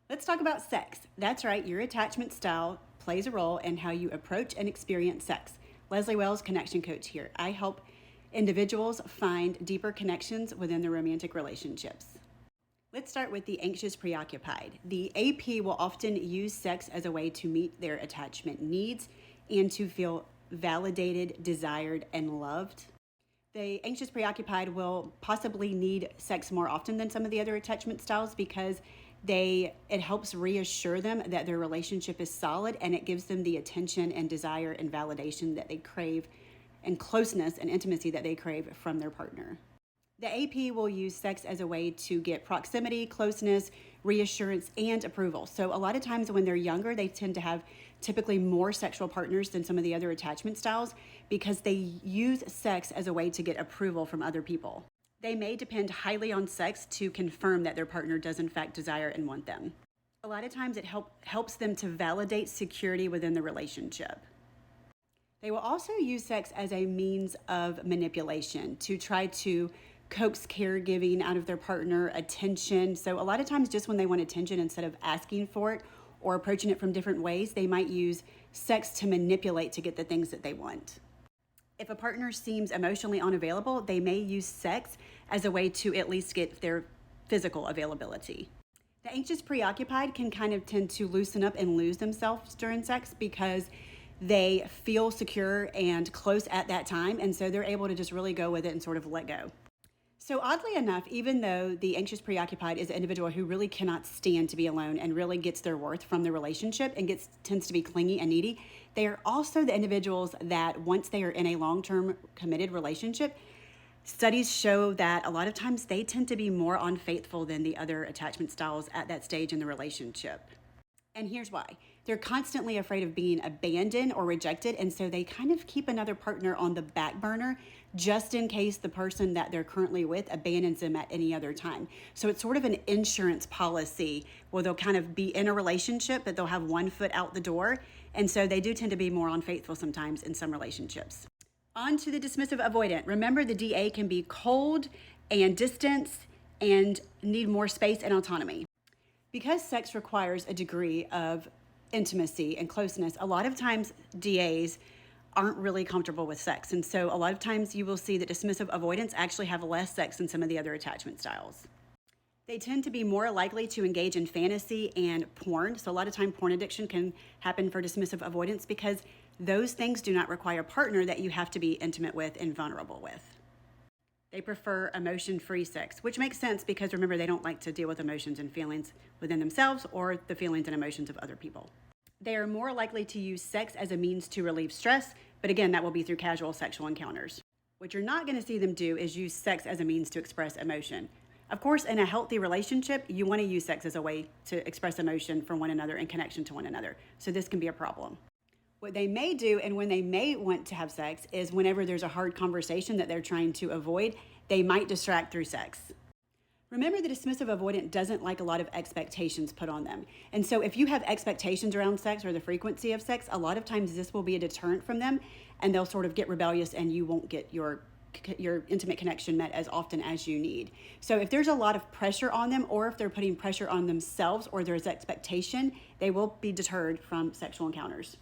Let's talk about sex. That's right, your attachment style plays a role in how you approach and experience sex. Leslie Wells, connection coach here. I help individuals find deeper connections within their romantic relationships. Let's start with the anxious preoccupied. The AP will often use sex as a way to meet their attachment needs and to feel validated, desired, and loved. The anxious preoccupied will possibly need sex more often than some of the other attachment styles because it helps reassure them that their relationship is solid, and it gives them the attention and desire and validation that they crave, and closeness and intimacy that they crave from their partner. The AP will use sex as a way to get proximity, closeness, reassurance, and approval. So a lot of times when they're younger, they tend to have typically more sexual partners than some of the other attachment styles because they use sex as a way to get approval from other people. They may depend highly on sex to confirm that their partner does in fact desire and want them. A lot of times it helps them to validate security within the relationship. They will also use sex as a means of manipulation to try to coax caregiving out of their partner, attention. So a lot of times just when they want attention, instead of asking for it or approaching it from different ways, they might use sex to manipulate to get the things that they want. If a partner seems emotionally unavailable, they may use sex as a way to at least get their physical availability. The anxious preoccupied can kind of tend to loosen up and lose themselves during sex because they feel secure and close at that time, and so they're able to just really go with it and sort of let go. So oddly enough, even though the anxious preoccupied is an individual who really cannot stand to be alone and really gets their worth from the relationship and tends to be clingy and needy, they are also the individuals that once they are in a long-term committed relationship, studies show that a lot of times they tend to be more unfaithful than the other attachment styles at that stage in the relationship. And here's why. They're constantly afraid of being abandoned or rejected, and so they kind of keep another partner on the back burner just in case the person that they're currently with abandons them at any other time. So it's sort of an insurance policy where they'll kind of be in a relationship, but they'll have one foot out the door, and so they do tend to be more unfaithful sometimes in some relationships. On to the dismissive avoidant. Remember, the DA can be cold and distant and need more space and autonomy. Because sex requires a degree of intimacy and closeness, a lot of times DAs aren't really comfortable with sex. And so a lot of times you will see that dismissive avoidants actually have less sex than some of the other attachment styles. They tend to be more likely to engage in fantasy and porn. So a lot of time porn addiction can happen for dismissive avoidance because those things do not require a partner that you have to be intimate with and vulnerable with. They prefer emotion-free sex, which makes sense because remember, they don't like to deal with emotions and feelings within themselves or the feelings and emotions of other people. They are more likely to use sex as a means to relieve stress, but again, that will be through casual sexual encounters. What you're not going to see them do is use sex as a means to express emotion. Of course, in a healthy relationship, you want to use sex as a way to express emotion from one another and connection to one another. So this can be a problem. What they may do, and when they may want to have sex, is whenever there's a hard conversation that they're trying to avoid, they might distract through sex. Remember, the dismissive avoidant doesn't like a lot of expectations put on them. And so if you have expectations around sex or the frequency of sex, a lot of times this will be a deterrent from them, and they'll sort of get rebellious and you won't get your intimate connection met as often as you need. So if there's a lot of pressure on them, or if they're putting pressure on themselves or there's expectation, they will be deterred from sexual encounters.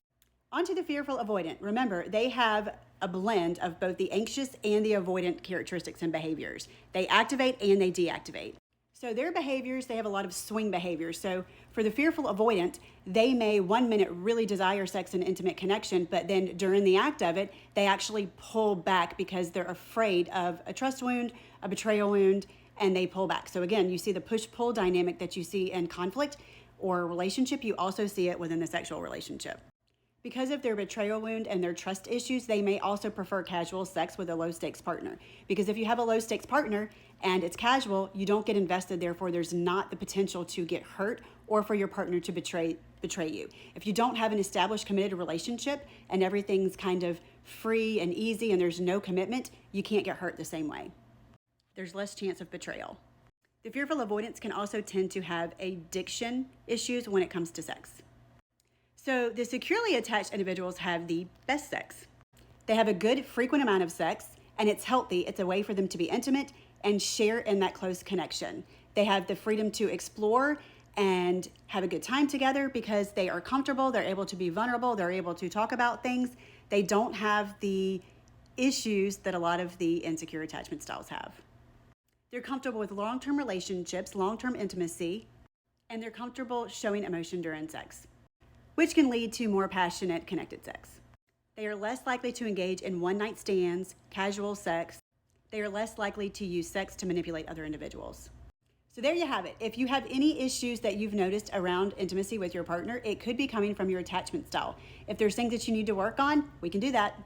On to the fearful avoidant. Remember, they have a blend of both the anxious and the avoidant characteristics and behaviors. They activate and they deactivate. So their behaviors, they have a lot of swing behaviors. So for the fearful avoidant, they may 1 minute really desire sex and intimate connection, but then during the act of it, they actually pull back because they're afraid of a trust wound, a betrayal wound, and they pull back. So again, you see the push-pull dynamic that you see in conflict or relationship, you also see it within the sexual relationship. Because of their betrayal wound and their trust issues, they may also prefer casual sex with a low-stakes partner. Because if you have a low-stakes partner and it's casual, you don't get invested, therefore there's not the potential to get hurt or for your partner to betray you. If you don't have an established committed relationship and everything's kind of free and easy and there's no commitment, you can't get hurt the same way. There's less chance of betrayal. The fearful avoidants can also tend to have addiction issues when it comes to sex. So the securely attached individuals have the best sex. They have a good frequent amount of sex, and it's healthy. It's a way for them to be intimate and share in that close connection. They have the freedom to explore. and have a good time together because they are comfortable, they're able to be vulnerable, they're able to talk about things. They don't have the issues that a lot of the insecure attachment styles have. They're comfortable with long-term relationships, long-term intimacy, and they're comfortable showing emotion during sex, which can lead to more passionate, connected sex. They are less likely to engage in one-night stands, casual sex. They are less likely to use sex to manipulate other individuals. So there you have it. If you have any issues that you've noticed around intimacy with your partner, it could be coming from your attachment style. If there's things that you need to work on, we can do that.